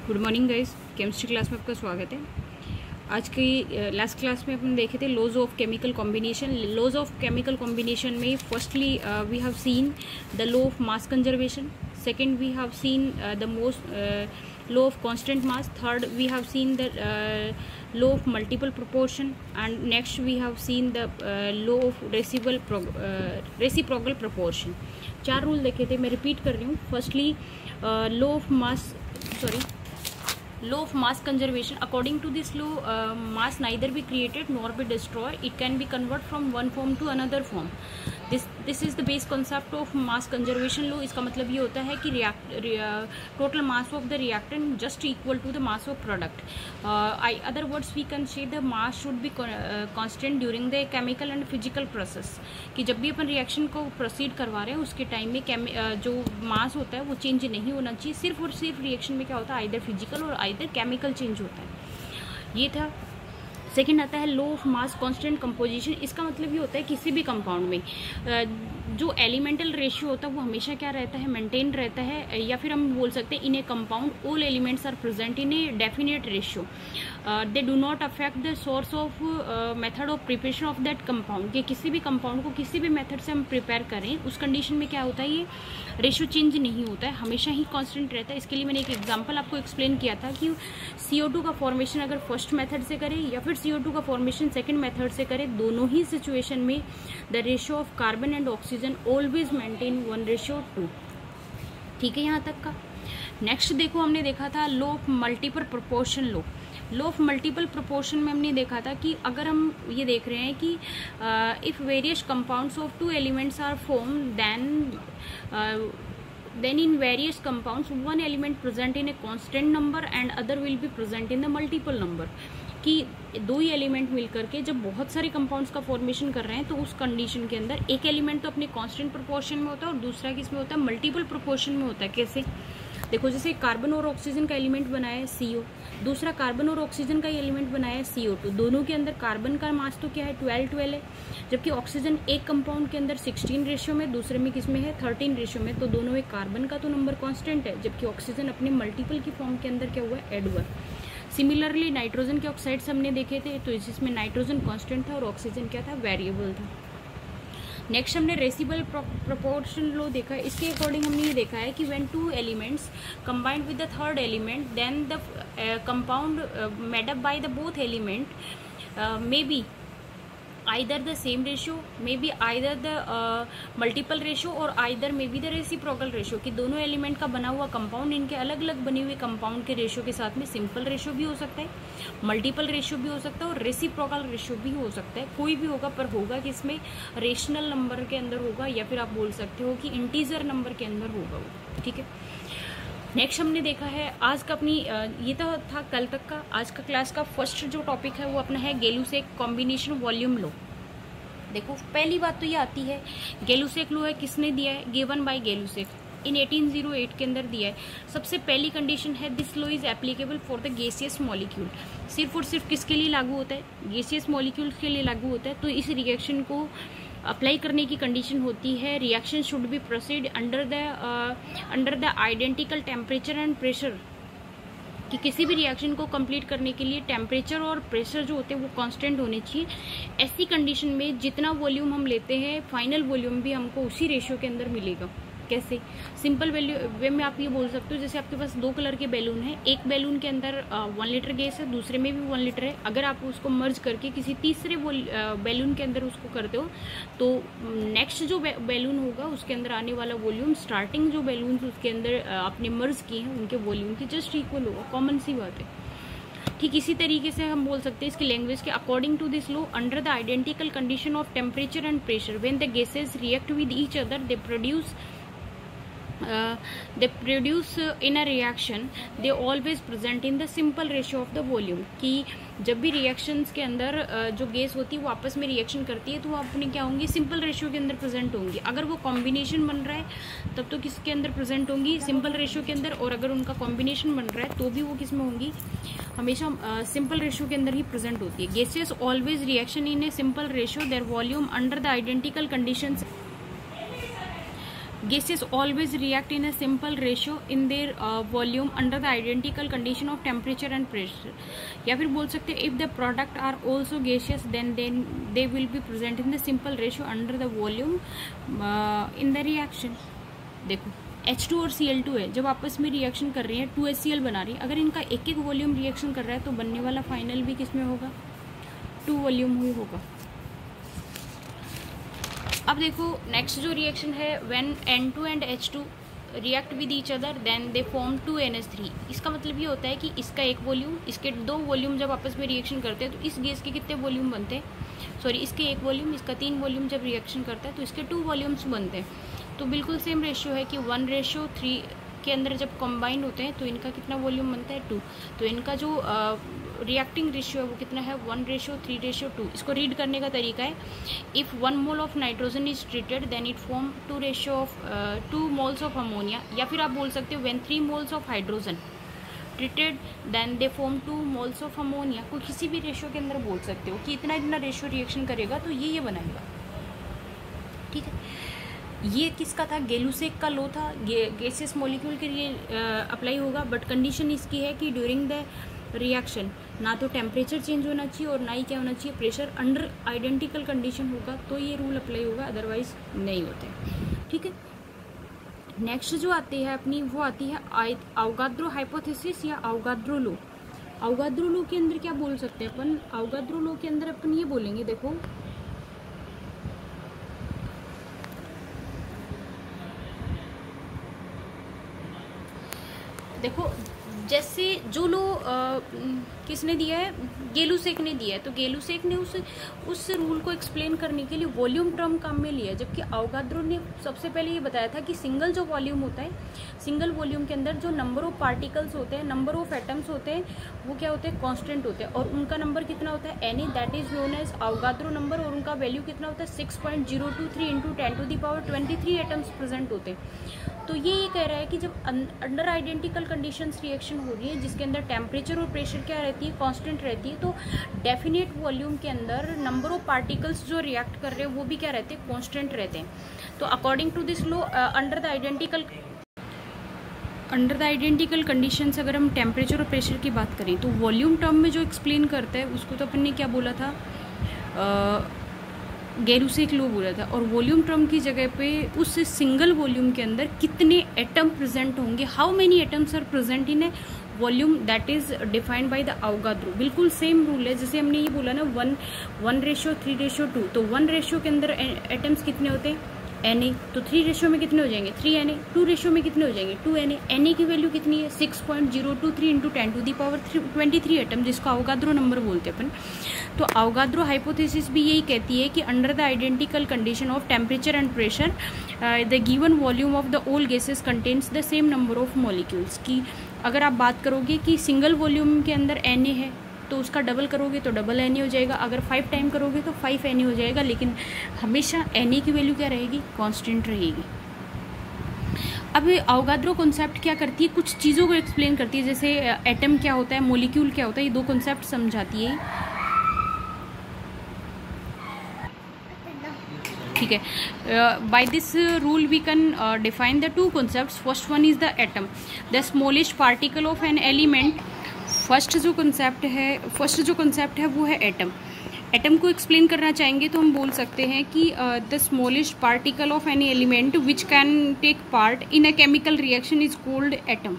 Good morning guys, chemistry class में आपका स्वागत है। आज की लास्ट क्लास में अपन देखे थे laws of chemical combination. Laws of chemical combination में firstly we have seen the law of mass conservation, second we have seen the most law of constant mass, third we have seen the law of multiple proportion and next we have seen the law of reciprocal proportion. 4 rule देखे थे, मैं repeat कर रही हूँ। Firstly law of mass conservation. According to this law, mass neither be created nor be destroyed. It can be converted from one form to another form. This is the base concept of mass conservation law. इसका मतलब ये होता है कि total mass of the reactant just equal to the mass of product. Other words we can say the mass should be constant during the chemical and physical process. कि जब भी अपन reaction को प्रोसीड करवा रहे हैं उसके टाइम में जो मास होता है वो चेंज नहीं होना चाहिए। सिर्फ और सिर्फ रिएक्शन में क्या होता है, आइदर फिजिकल और आइदर केमिकल चेंज होता है। ये था। सेकेंड आता है law of mass constant composition. इसका मतलब ये होता है किसी भी कंपाउंड में जो एलिमेंटल रेशियो होता है वो हमेशा क्या रहता है, मेंटेन रहता है। या फिर हम बोल सकते हैं in a compound all elements are present in a definite ratio, they do not affect the source of method of preparation of that compound. कि किसी भी कंपाउंड को किसी भी मेथड से हम प्रिपेयर करें उस कंडीशन में क्या होता है, ये रेशियो चेंज नहीं होता है, हमेशा ही कांस्टेंट रहता है। इसके लिए मैंने एक एग्जांपल आपको एक्सप्लेन किया था कि CO2 का फॉर्मेशन अगर फर्स्ट मेथड से करें या फिर CO2 का फॉर्मेशन सेकंड मेथड से करें, दोनों ही सिचुएशन में the ratio of carbon and oxygen always maintain 1:2। ठीक है यहाँ तक का। नेक्स्ट देखो, हमने देखा था law of multiple proportion law. Law of multiple proportion में हमने देखा था कि अगर हम ये देख रहे हैं कि if various compounds of 2 elements are form then in various compounds one element present in a constant number and other will be present in the multiple number। कि 2 ही एलिमेंट मिलकर के जब बहुत सारे कंपाउंड्स का फॉर्मेशन कर रहे हैं तो उस कंडीशन के अंदर एक एलिमेंट तो अपने कांस्टेंट प्रोपोर्शन में होता है और दूसरा किस में होता है, मल्टीपल प्रोपोर्शन में होता है। कैसे देखो, जैसे कार्बन और ऑक्सीजन का एलिमेंट बनाया है CO, दूसरा कार्बन और ऑक्सीजन का एलिमेंट बनाया है CO2। दोनों के अंदर कार्बन का मास तो क्या है, 12 है, जबकि ऑक्सीजन एक कंपाउंड के अंदर 16 रेशियो में, दूसरे में किस में है, 13 रेशियो में। तो दोनों में कार्बन का तो नंबर कांस्टेंट है, जबकि ऑक्सीजन अपने मल्टीपल की फॉर्म के अंदर क्या हुआ है, ऐड हुआ। सिमिलरली नाइट्रोजन के ऑक्साइड्स हमने देखे थे, तो इसमें नाइट्रोजन कांस्टेंट था और ऑक्सीजन क्या था, वेरिएबल था। नेक्स्ट हमने रेसिबल प्रोपोर्शन लॉ देखा। इसके अकॉर्डिंग हमने ये देखा है कि when 2 elements combined with the third element then the compound made up by the both element may be either the same ratio, maybe either the multiple ratio और either maybe the reciprocal ratio। कि दोनों element का बना हुआ compound इनके अलग अलग बने हुए कंपाउंड के रेशियो के साथ में सिंपल रेशियो भी हो सकता है, मल्टीपल रेशियो भी हो सकता है और रेसिप्रोकल रेशियो भी हो सकता है। कोई भी होगा, पर होगा कि इसमें रेशनल नंबर के अंदर होगा या फिर आप बोल सकते हो कि इंटीजर नंबर के अंदर होगा वो। ठीक है। नेक्स्ट हमने देखा है आज का अपनी ये तो था कल तक का। आज का क्लास का फर्स्ट जो टॉपिक है वो अपना है गेलुसेक कॉम्बिनेशन वॉल्यूम लॉ। देखो, पहली बात तो ये आती है, गेलुसेक लॉ है, किसने दिया है, गिवन बाय गेलुसेक इन 1808 के अंदर दिया है। सबसे पहली कंडीशन है this law is applicable for the gaseous molecule. सिर्फ और सिर्फ किसके लिए लागू होता है, गैसियस मॉलिक्यूल्स के लिए लागू होता है। तो इस रिएक्शन को अप्लाई करने की कंडीशन होती है reaction should be proceed under the identical temperature and pressure. कि किसी भी रिएक्शन को कंप्लीट करने के लिए टेम्परेचर और प्रेशर जो होते हैं वो कांस्टेंट होने चाहिए। ऐसी कंडीशन में जितना वॉल्यूम हम लेते हैं फाइनल वॉल्यूम भी हमको उसी रेशियो के अंदर मिलेगा। कैसे, सिंपल वे में आप ये बोल सकते हो, जैसे आपके पास 2 कलर के बैलून है, एक बैलून के अंदर 1 लीटर गैस है, दूसरे में भी 1 लीटर है। अगर आप उसको मर्ज करके किसी तीसरे बैलून के अंदर उसको करते हो तो नेक्स्ट जो बैलून होगा उसके अंदर आने वाला वॉल्यूम स्टार्टिंग जो बैलून उसके अंदर आपने मर्ज किए हैं उनके वॉल्यूम की जस्ट इक्वल होगा। कॉमन सी बात है। ठीक इसी तरीके से हम बोल सकते हैं इसकी लैंग्वेज के according to this law under the identical condition of temperature and pressure when the gases react with each other they produce in a reaction they always present in the simple ratio of the volume। कि जब भी reactions के अंदर जो gas होती है वो आपस में रिएक्शन करती है तो वो अपने क्या होंगी, सिंपल रेशियो के अंदर प्रेजेंट होंगी। अगर वो कॉम्बिनेशन बन रहा है तब तो किसके अंदर प्रेजेंट होंगी, सिंपल रेशियो के अंदर। और अगर उनका कॉम्बिनेशन बन रहा है तो भी वो किस में होंगी, हमेशा सिंपल रेशियो के अंदर ही प्रेजेंट होती है। Gases always reaction in a simple ratio there volume under the identical conditions gases always react in a simple ratio in their volume under the identical condition of temperature and pressure. या फिर बोल सकते हैं if the product are also gaseous then they will be present in the simple ratio under the volume in the reaction. देखो H2 और Cl2 है, जब आपस में रिएक्शन कर रही है 2HCl बना रही है, अगर इनका एक एक वॉल्यूम रिएक्शन कर रहा है तो बनने वाला फाइनल भी किसमें होगा, 2 वॉल्यूम ही होगा. अब देखो नेक्स्ट जो रिएक्शन है when N2 and H2 react with each other then they form 2NH3. इसका मतलब ये होता है कि इसका एक वॉल्यूम, इसके 2 वॉल्यूम जब आपस में रिएक्शन करते हैं तो इस गैस के कितने वॉल्यूम बनते हैं, सॉरी इसके 1 वॉल्यूम, इसका 3 वॉल्यूम जब रिएक्शन करता है तो इसके 2 वॉल्यूम्स बनते हैं. तो बिल्कुल सेम रेशियो है कि 1:3 के अंदर जब कंबाइन होते हैं तो इनका कितना वॉल्यूम बनता है, 2. तो इनका जो रिएक्टिंग रेशियो है वो कितना है, 1:3:2. इसको रीड करने का तरीका है, if 1 mole of nitrogen is treated then it form 2 moles of ammonia. या फिर आप बोल सकते हो when 3 moles of hydrogen treated then they form 2 moles of ammonia. कोई किसी भी रेशियो के अंदर बोल सकते हो कि इतना इतना रेशियो रिएक्शन करेगा तो ये बनाएगा. ठीक है, ये किसका था, गेलुसेक का लो था, गैसियस मॉलिक्यूल के लिए अप्लाई होगा. बट कंडीशन इसकी है कि ड्यूरिंग द रिएक्शन ना तो टेम्परेचर चेंज होना चाहिए और ना ही क्या होना चाहिए, प्रेशर अंडर आइडेंटिकल कंडीशन होगा तो ये रूल अप्लाई होगा, अदरवाइज नहीं होते. ठीक है, नेक्स्ट जो आती है अपनी वो आती है अवोगाद्रो हाइपोथेसिस या अवोगाद्रो लो. अवोगाद्रो लो के अंदर क्या बोल सकते हैं अपन, अवोगाद्रो लो के अंदर अपन ये बोलेंगे, देखो जैसे जो लो किसने दिया है, गेलुसेक ने दिया है. तो गेलुसेक ने उस रूल को एक्सप्लेन करने के लिए वॉल्यूम टर्म काम में लिया, जबकि अवोगाद्रो ने सबसे पहले ये बताया था कि सिंगल जो वॉल्यूम होता है, सिंगल वॉल्यूम के अंदर जो नंबर ऑफ पार्टिकल्स होते हैं, नंबर ऑफ एटम्स होते हैं, वो क्या होते हैं, कांस्टेंट होते हैं. और उनका नंबर कितना होता है, Na, that is known as Avogadro number. और उनका वैल्यू कितना होता है, 6.023 × 10⁻23 एटम्स प्रेजेंट होते हैं. तो ये कह रहा है कि जब अंडर आइडेंटिकल कंडीशंस रिएक्शन हो रही है जिसके अंदर टेम्परेचर और प्रेशर क्या रहती है, कांस्टेंट रहती है, तो डेफिनेट वॉल्यूम के अंदर नंबर ऑफ पार्टिकल्स जो रिएक्ट कर रहे हैं वो भी क्या रहते हैं, कांस्टेंट रहते हैं. तो according to this law under the identical conditions अगर हम टेम्परेचर और प्रेशर की बात करें तो वॉल्यूम टर्म में जो एक्सप्लेन करता है उसको तो अपन ने क्या बोला था, गेलुसेक लो बोला था. और वॉल्यूम टर्म की जगह पे उस सिंगल वॉल्यूम के अंदर कितने एटम प्रेजेंट होंगे, how many atoms are present in a volume, that is defined by the Avogadro. बिल्कुल सेम रूल है जैसे हमने ये बोला ना 1:3:2. तो 1 रेशियो के अंदर एटम्स कितने होते हैं, Na. तो 3 रेशियो में कितने हो जाएंगे, 3Na. 2 रेशियो में कितने हो जाएंगे, 2Na. Na की वैल्यू कितनी है, 6.023 × 10⁻23 एटम, जिसको अवोगाद्रो नंबर बोलते हैं अपन. तो अवोगाद्रो हाइपोथेसिस भी यही कहती है कि under the identical condition of temperature and pressure the given volume of the all gases contains the same number of molecules. की अगर आप बात करोगे कि सिंगल वॉल्यूम के अंदर Na है तो उसका डबल करोगे तो डबल Na हो जाएगा, अगर 5 टाइम करोगे तो 5 Na हो जाएगा, लेकिन हमेशा Na की वैल्यू क्या रहेगी, कांस्टेंट रहेगी. अब अवोगाद्रो कॉन्सेप्ट क्या करती है, कुछ चीज़ों को एक्सप्लेन करती है, जैसे एटम क्या होता है, मॉलिक्यूल क्या होता है, ये 2 कॉन्सेप्ट समझाती है. ठीक है, by this rule we can define the 2 concepts. First one is the atom, the smallest particle of an element. First जो कॉन्सेप्ट है वो है एटम. एटम को एक्सप्लेन करना चाहेंगे तो हम बोल सकते हैं कि the smallest particle of any element which can take part in a chemical reaction is called atom.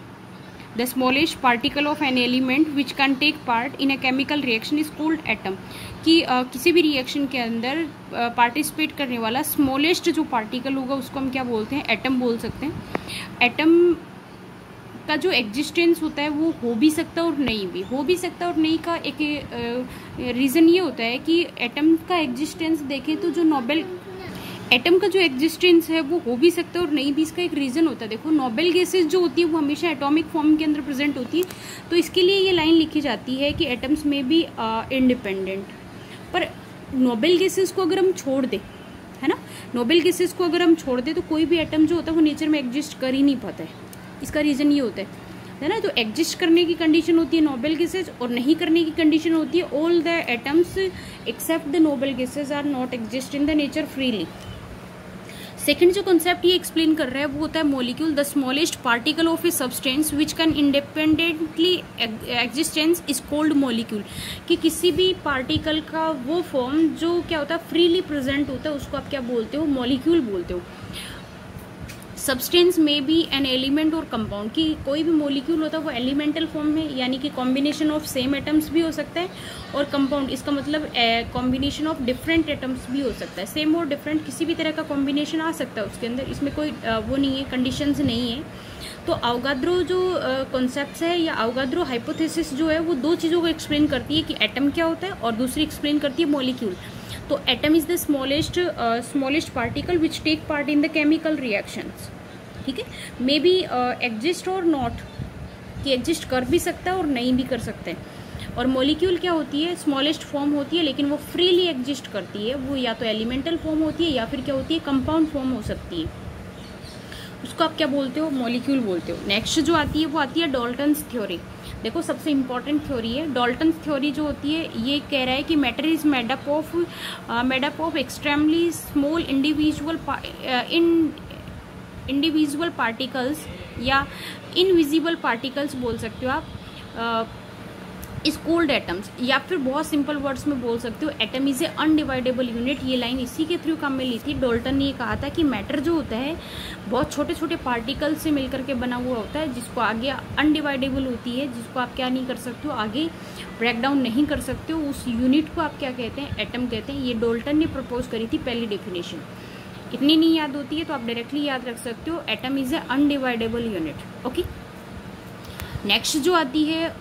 The smallest particle of an element which can take part in a chemical reaction is called atom. कि किसी भी reaction के अंदर participate करने वाला smallest जो particle होगा उसको हम क्या बोलते हैं, एटम बोल सकते हैं. एटम का जो एग्जिस्टेंस होता है वो हो भी सकता है और नहीं भी हो भी सकता है. और नहीं का एक रीज़न ये होता है कि एटम का एग्जिस्टेंस देखें तो जो नोबेल एटम का जो एग्जिस्टेंस है वो हो भी सकता है और नहीं भी. इसका एक रीज़न होता है, देखो नोबेल गैसेज जो होती है वो हमेशा एटॉमिक फॉर्म के अंदर प्रेजेंट होती है, तो इसके लिए ये लाइन लिखी जाती है कि एटम्स में भी इंडिपेंडेंट. पर नोबेल गैसेज को अगर हम छोड़ दें, है ना, नोबेल गैसेज को अगर हम छोड़ दें तो कोई भी एटम जो होता है वो नेचर में एग्जिस्ट कर ही नहीं पाता है. इसका रीज़न ये होता है ना. तो एग्जिस्ट करने की कंडीशन होती है नोबेल गैसेज और नहीं करने की कंडीशन होती है all the atoms except the noble gases are not exist in the nature freely. Second जो कॉन्सेप्ट ये एक्सप्लेन कर रहा है वो होता है molecule, the smallest particle of a substance which can independently existence is called molecule, कि किसी भी पार्टिकल का वो फॉर्म जो क्या होता है फ्रीली प्रेजेंट होता है उसको आप क्या बोलते हो, मॉलिक्यूल बोलते हो। सब्सटेंस में बी एन एलिमेंट और कंपाउंड, की कोई भी मॉलिक्यूल होता है वो एलिमेंटल फॉर्म में यानी कि कॉम्बिनेशन ऑफ सेम एटम्स भी हो सकता है, और कंपाउंड इसका मतलब कॉम्बिनेशन ऑफ डिफरेंट एटम्स भी हो सकता है। सेम और डिफरेंट किसी भी तरह का कॉम्बिनेशन आ सकता है उसके अंदर, इसमें कोई वो नहीं है, कंडीशंस नहीं है। तो अवोगाद्रो जो कॉन्सेप्ट्स है या अवोगाद्रो हाइपोथेसिस जो है वो दो चीज़ों को एक्सप्लेन करती है कि एटम क्या होता है, और दूसरी एक्सप्लेन करती है मॉलिक्यूल। तो atom is the smallest particle which take part in the chemical reactions, ठीक है, मे बी एग्जिस्ट और नॉट, कि एग्जिस्ट कर भी सकता है और नहीं भी कर सकते हैं। और मॉलिक्यूल क्या होती है, स्मॉलेस्ट फॉर्म होती है लेकिन वो फ्रीली एग्जिस्ट करती है, वो या तो एलिमेंटल फॉर्म होती है या फिर क्या होती है, कंपाउंड फॉर्म हो सकती है, उसको आप क्या बोलते हो, मॉलिक्यूल बोलते हो। नेक्स्ट जो आती है वो आती है डाल्टन्स थ्योरी। देखो सबसे इंपॉर्टेंट थ्योरी है डाल्टन्स थ्योरी, जो होती है ये कह रहा है कि matter is made up of extremely small individual particles या इनविजिबल पार्टिकल्स बोल सकते हो आप, इज कॉल्ड एटम्स, या फिर बहुत सिंपल वर्ड्स में बोल सकते हो atom is a undividable unit. ये लाइन इसी के थ्रू काम में ली थी। डाल्टन ने ये कहा था कि मैटर जो होता है बहुत छोटे छोटे पार्टिकल्स से मिलकर के बना हुआ होता है, जिसको आगे अनडिवाइडेबल होती है, जिसको आप क्या नहीं कर सकते हो, आगे ब्रेक डाउन नहीं कर सकते हो, उस यूनिट को आप क्या कहते हैं, एटम कहते हैं। ये डाल्टन ने प्रपोज करी थी पहली डेफिनेशन। इतनी नहीं याद होती है तो आप डायरेक्टली याद रख सकते हो atom is a undividable unit. Okay, next जो आती है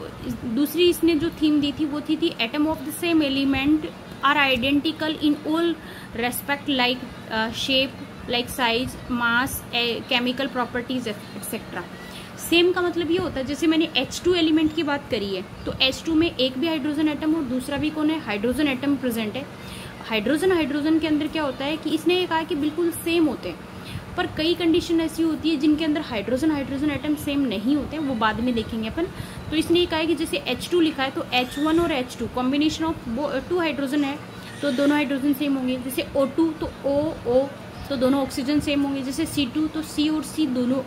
दूसरी इसने जो थीम दी थी वो थी atom of the same element are identical in all respect, like shape, like size, mass, chemical properties etcetera. Same का मतलब ये होता है जैसे मैंने H2 एलिमेंट की बात करी है, तो H2 में एक भी हाइड्रोजन एटम और दूसरा भी कौन है, हाइड्रोजन एटम प्रेजेंट है। हाइड्रोजन के अंदर क्या होता है कि इसने ये कहा कि बिल्कुल सेम होते हैं, पर कई कंडीशन ऐसी होती है जिनके अंदर हाइड्रोजन एटम सेम नहीं होते, वो बाद में देखेंगे अपन। तो इसने ये कहा है कि जैसे H2 लिखा है तो H1 और H2 कॉम्बिनेशन ऑफ 2 हाइड्रोजन है तो दोनों हाइड्रोजन सेम होंगे। जैसे O2 तो O तो दोनों ऑक्सीजन सेम होंगे। जैसे C2 तो C और C दोनों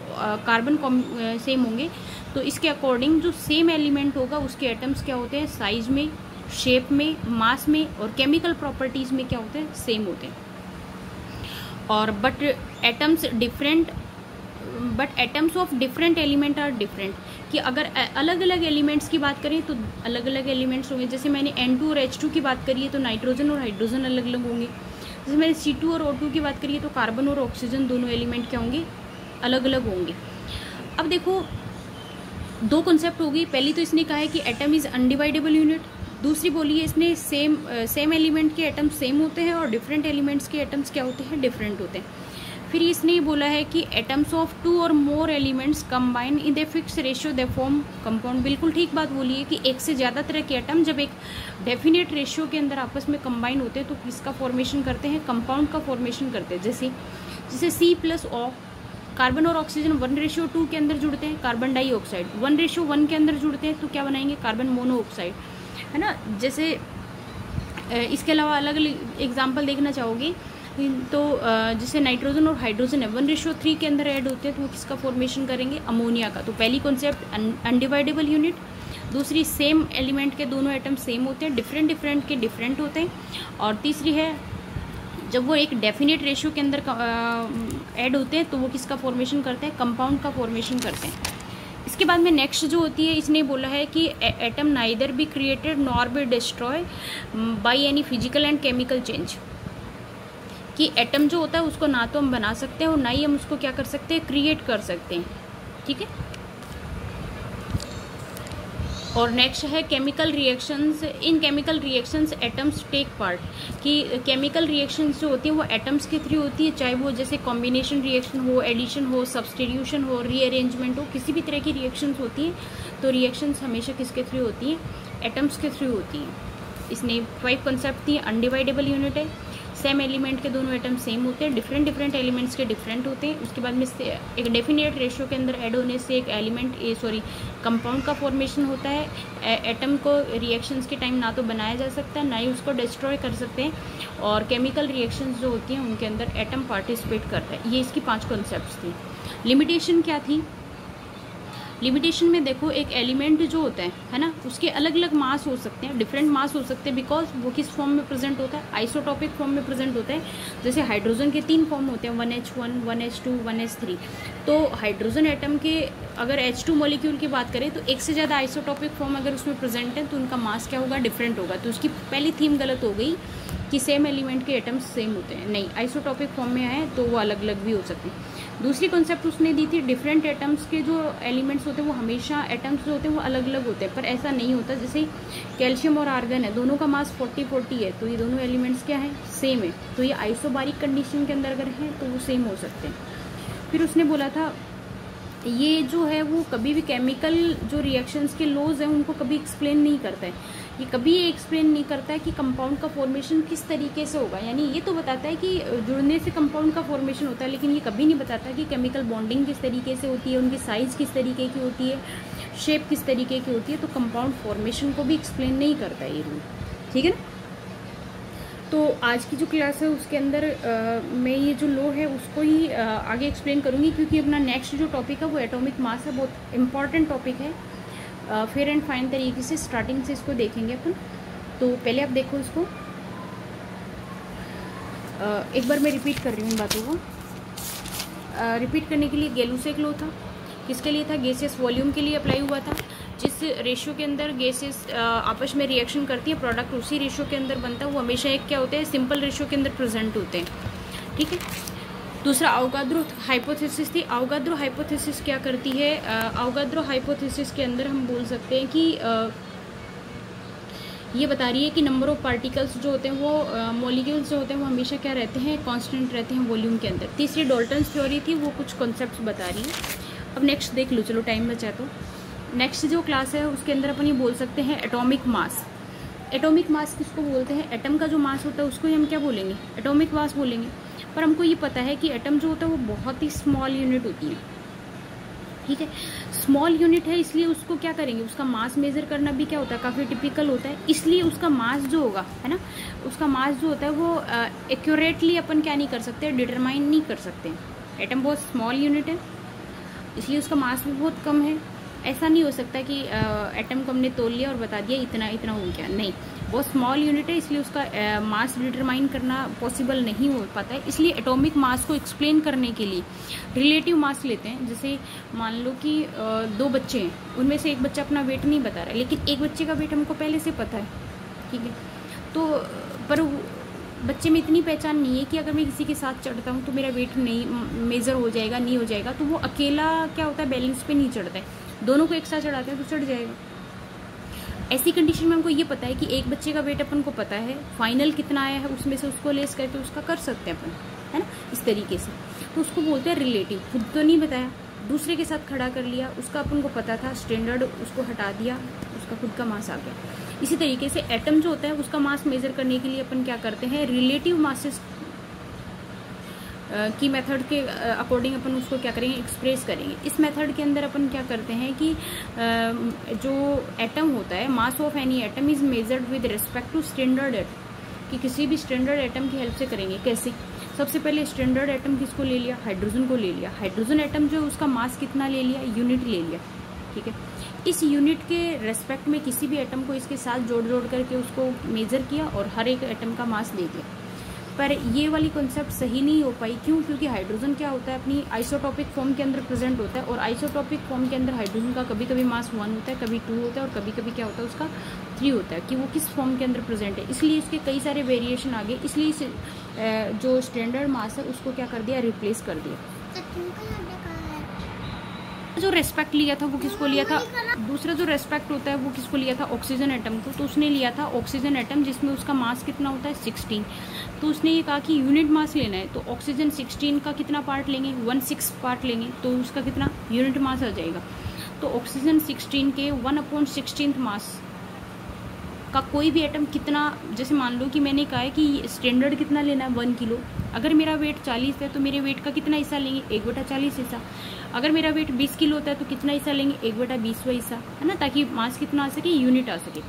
कार्बन सेम होंगे। तो इसके अकॉर्डिंग जो सेम एलिमेंट होगा उसके एटम्स क्या होते हैं, साइज में, शेप में, मास में और केमिकल प्रॉपर्टीज में क्या होते हैं, सेम होते हैं। और but atoms of different element are different, कि अगर अलग अलग एलिमेंट्स की बात करें तो अलग अलग एलिमेंट्स होंगे। जैसे मैंने N2 और H2 की बात करी है तो नाइट्रोजन और हाइड्रोजन अलग अलग होंगे। जैसे मैंने C2 और O2 की बात करी है तो कार्बन और ऑक्सीजन दोनों एलिमेंट क्या होंगे, अलग अलग होंगे। अब देखो दो कॉन्सेप्ट होगी, पहली तो इसने कहा है कि एटम इज अनडिवाइडेबल यूनिट, दूसरी बोली है इसने सेम एलिमेंट के एटम्स सेम होते हैं और डिफरेंट एलिमेंट्स के एटम्स क्या होते हैं, डिफरेंट होते हैं। फिर इसने ये बोला है कि एटम्स ऑफ 2 और more elements combine in the fix ratio they form compound. बिल्कुल ठीक बात बोली है कि एक से ज़्यादा तरह के एटम जब एक डेफिनेट रेशियो के अंदर आपस में कंबाइन होते हैं तो किसका फॉर्मेशन करते हैं, कंपाउंड का फॉर्मेशन करते हैं। जैसे C+O, कार्बन और ऑक्सीजन 1:2 के अंदर जुड़ते हैं, कार्बन डाइऑक्साइड 1:1 के अंदर जुड़ते हैं तो क्या बनाएंगे, कार्बन मोनोऑक्साइड, है ना। जैसे इसके अलावा अलग अलग एग्जाम्पल देखना चाहोगे तो जैसे नाइट्रोजन और हाइड्रोजन है 1:3 के अंदर ऐड होते हैं तो वो किसका फॉर्मेशन करेंगे, अमोनिया का। तो पहली कॉन्सेप्ट अनडिवाइडेबल यूनिट, दूसरी सेम एलिमेंट के दोनों एटम सेम होते हैं, डिफरेंट के डिफरेंट होते हैं, और तीसरी है जब वो एक डेफिनेट रेशियो के अंदर ऐड होते हैं तो वो किसका फॉर्मेशन करते हैं, कंपाउंड का फॉर्मेशन करते हैं। इसके बाद में नेक्स्ट जो होती है इसने बोला है कि atom neither be created nor be destroy by any physical and chemical change, कि एटम जो होता है उसको ना तो हम बना सकते हैं और ना ही हम उसको क्या कर सकते हैं, क्रिएट कर सकते हैं, ठीक है। और नेक्स्ट है chemical reactions. In chemical reactions atoms take part, कि केमिकल रिएक्शंस जो होती है वो एटम्स के थ्रू होती है, चाहे वो जैसे कॉम्बिनेशन रिएक्शन हो, एडिशन हो, सब्सटीट्यूशन हो, रीअरेंजमेंट हो, किसी भी तरह की रिएक्शंस होती हैं तो रिएक्शंस हमेशा किसके थ्रू होती हैं, एटम्स के थ्रू होती हैं। इसने 5 कॉन्सेप्ट दिए, अनडिवाइडेबल यूनिट है, सेम एलिमेंट के दोनों एटम सेम होते हैं, डिफरेंट एलिमेंट्स के डिफरेंट होते हैं। उसके बाद में एक डेफिनेट रेशियो के अंदर ऐड होने से एक कंपाउंड का फॉर्मेशन होता है। एटम को रिएक्शंस के टाइम ना तो बनाया जा सकता है, ना ही उसको डिस्ट्रॉय कर सकते हैं, और केमिकल रिएक्शंस जो होती हैं उनके अंदर एटम पार्टिसिपेट करता है। ये इसकी 5 कॉन्सेप्ट्स थी। लिमिटेशन क्या थी? लिमिटेशन में देखो, एक एलिमेंट जो होता है ना, उसके अलग अलग मास हो सकते हैं, डिफरेंट मास हो सकते हैं, बिकॉज वो किस फॉर्म में प्रेजेंट होता है? आइसोटॉपिक फॉर्म में प्रेजेंट होता है। जैसे हाइड्रोजन के 3 फॉर्म होते हैं, 1H1, 1H2, 1H3। तो हाइड्रोजन एटम के अगर H2 मॉलिक्यूल की बात करें तो एक से ज़्यादा आइसोटॉपिक फॉर्म अगर उसमें प्रेजेंट है तो उनका मास क्या होगा? डिफरेंट होगा। तो उसकी पहली थीम गलत हो गई कि सेम एलिमेंट के एटम्स सेम होते हैं। नहीं, आइसोटॉपिक फॉर्म में आए तो वो अलग अलग भी हो सकते हैं। दूसरी कॉन्सेप्ट उसने दी थी, डिफरेंट एटम्स के जो एलिमेंट्स होते हैं वो हमेशा एटम्स जो होते हैं वो अलग अलग होते हैं, पर ऐसा नहीं होता। जैसे कैल्शियम और आर्गन है, दोनों का मास 40-40 है, तो ये दोनों एलिमेंट्स क्या है? सेम है। तो ये आइसोबारिक कंडीशन के अंदर अगर है तो वो सेम हो सकते हैं। फिर उसने बोला था ये जो है वो कभी भी केमिकल जो रिएक्शंस के लॉज हैं उनको कभी एक्सप्लेन नहीं करता है। ये कभी एक्सप्लेन नहीं करता है कि कंपाउंड का फॉर्मेशन किस तरीके से होगा। यानी ये तो बताता है कि जुड़ने से कंपाउंड का फॉर्मेशन होता है, लेकिन ये कभी नहीं बताता कि केमिकल बॉन्डिंग किस तरीके से होती है, उनकी साइज़ किस तरीके की होती है, शेप किस तरीके की होती है। तो कंपाउंड फॉर्मेशन को भी एक्सप्लेन नहीं करता है ये रूल, ठीक है ना। तो आज की जो क्लास है उसके अंदर मैं ये जो लॉ है उसको ही आगे एक्सप्लेन करूँगी, क्योंकि अपना नेक्स्ट जो टॉपिक है वो एटॉमिक मास है, बहुत इंपॉर्टेंट टॉपिक है। फेयर एंड फाइन तरीके से स्टार्टिंग से इसको देखेंगे अपन। तो पहले आप देखो इसको, एक बार मैं रिपीट कर रही हूँ इन बातों को। रिपीट करने के लिए गैलुसेक लॉ था, किसके लिए था? गैसेस वॉल्यूम के लिए अप्लाई हुआ था। जिस रेशियो के अंदर गैसेस आपस में रिएक्शन करती है, प्रोडक्ट उसी रेशियो के अंदर बनता है, वो हमेशा एक क्या होते हैं? सिंपल रेशियो के अंदर प्रेजेंट होते हैं, ठीक है। दूसरा अवोगाद्रो हाइपोथेसिस थी। अवोगाद्रो हाइपोथेसिस क्या करती है? अवोगाद्रो हाइपोथेसिस के अंदर हम बोल सकते हैं कि ये बता रही है कि नंबर ऑफ पार्टिकल्स जो होते हैं वो मॉलिक्यूल्स जो होते हैं वो हमेशा क्या रहते हैं? कांस्टेंट रहते हैं वॉल्यूम के अंदर। तीसरी डॉल्टन्स थ्योरी थी, वो कुछ कॉन्सेप्ट्स बता रही है। अब नेक्स्ट देख लो, चलो टाइम बचा तो। नेक्स्ट जो क्लास है उसके अंदर अपन ये बोल सकते हैं एटॉमिक मास। एटॉमिक मास किसको बोलते हैं? एटम का जो मास होता है उसको हम क्या बोलेंगे? एटॉमिक मास बोलेंगे। पर हमको ये पता है कि एटम जो होता है वो बहुत ही स्मॉल यूनिट होती है, ठीक है। स्मॉल यूनिट है, इसलिए उसको क्या करेंगे? उसका मास मेजर करना भी क्या होता है? काफ़ी टिपिकल होता है। इसलिए उसका मास जो होगा, है ना, उसका मास जो होता है वो एक्यूरेटली अपन क्या नहीं कर सकते? डिटरमाइन नहीं कर सकते। एटम बहुत स्मॉल यूनिट है, इसलिए उसका मास भी बहुत कम है। ऐसा नहीं हो सकता कि एटम को हमने तोल लिया और बता दिया इतना इतना हो गया, नहीं। बहुत स्मॉल यूनिट है, इसलिए उसका मास डिटरमाइन करना पॉसिबल नहीं हो पाता है। इसलिए एटॉमिक मास को एक्सप्लेन करने के लिए रिलेटिव मास लेते हैं। जैसे मान लो कि 2 बच्चे हैं, उनमें से एक बच्चा अपना वेट नहीं बता रहा है, लेकिन एक बच्चे का वेट हमको पहले से पता है, ठीक है। तो पर बच्चे में इतनी पहचान नहीं है कि अगर मैं किसी के साथ चढ़ता हूँ तो मेरा वेट नहीं मेजर हो जाएगा, नहीं हो जाएगा। तो वो अकेला क्या होता है? बैलेंस पे नहीं चढ़ता है, दोनों को एक साथ चढ़ाते हैं तो चढ़ जाएगा। ऐसी कंडीशन में हमको ये पता है कि एक बच्चे का वेट अपन को पता है, फाइनल कितना आया है उसमें से उसको लेस करके उसका कर सकते हैं अपन, है ना, इस तरीके से। तो उसको बोलते हैं रिलेटिव। खुद तो नहीं बताया, दूसरे के साथ खड़ा कर लिया, उसका अपन को पता था, स्टैंडर्ड उसको हटा दिया, उसका खुद का मास आ गया। इसी तरीके से एटम जो होता है उसका मास मेजर करने के लिए अपन क्या करते हैं? रिलेटिव मासेस की मेथड के अकॉर्डिंग अपन उसको क्या करेंगे? एक्सप्रेस करेंगे। इस मेथड के अंदर अपन क्या करते हैं कि जो एटम होता है, mass of any atom is measured with respect to standard atom, कि किसी भी स्टैंडर्ड एटम की हेल्प से करेंगे। कैसे? सबसे पहले स्टैंडर्ड एटम किसको ले लिया? हाइड्रोजन को ले लिया। हाइड्रोजन एटम जो उसका मास कितना ले लिया? यूनिट ले लिया, ठीक है। इस यूनिट के रेस्पेक्ट में किसी भी एटम को इसके साथ जोड़ जोड़ करके उसको मेजर किया और हर एक एटम का मास दे दिया। पर ये वाली कॉन्सेप्ट सही नहीं हो पाई। क्यों? क्योंकि हाइड्रोजन क्या होता है? अपनी आइसोटॉपिक फॉर्म के अंदर प्रेजेंट होता है, और आइसोटॉपिक फॉर्म के अंदर हाइड्रोजन का कभी कभी मास 1 होता है, कभी 2 होता है, और कभी कभी क्या होता है उसका 3 होता है, कि वो किस फॉर्म के अंदर प्रेजेंट है। इसलिए इसके कई सारे वेरिएशन आ गए, इसलिए इस जो स्टैंडर्ड मास है उसको क्या कर दिया? रिप्लेस कर दिया। जो रेस्पेक्ट लिया था वो किसको लिया था? दूसरा जो रेस्पेक्ट होता है वो किसको लिया था? ऑक्सीजन एटम को। तो उसने लिया था ऑक्सीजन एटम जिसमें उसका मास कितना होता है? 16। तो उसने ये कहा कि यूनिट मास लेना है तो ऑक्सीजन 16 का कितना पार्ट लेंगे? 1/6 पार्ट लेंगे, तो उसका कितना यूनिट मास आ जाएगा। तो ऑक्सीजन 16 के 1/16 मास का कोई भी एटम कितना, जैसे मान लो कि मैंने कहा है कि स्टैंडर्ड कितना लेना है 1 किलो, अगर मेरा वेट 40 है तो मेरे वेट का कितना हिस्सा लेंगे 1/40 हिस्सा। अगर मेरा वेट 20 किलो होता है तो कितना हिस्सा लेंगे 1/20वां हिस्सा, है ना, ताकि मास कितना आ सके, यूनिट आ सके।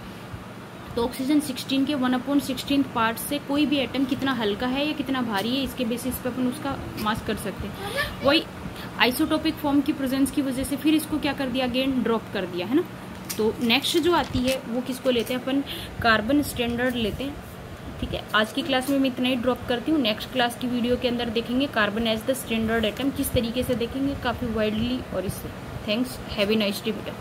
तो ऑक्सीजन 16 के 1/16 पार्ट से कोई भी एटम कितना हल्का है या कितना भारी है इसके बेसिस पे अपन उसका मास कर सकते हैं। वही आइसोटोपिक फॉर्म की प्रेजेंस की वजह से फिर इसको क्या कर दिया, अगेन ड्रॉप कर दिया, है ना। तो नेक्स्ट जो आती है वो किसको लेते हैं अपन, कार्बन स्टैंडर्ड लेते हैं। ठीक है, आज की क्लास में मैं इतना ही ड्रॉप करती हूँ। नेक्स्ट क्लास की वीडियो के अंदर देखेंगे carbon as the standard atom, किस तरीके से देखेंगे, काफ़ी वाइडली और इससे। Thanks, have a nice day बेटा।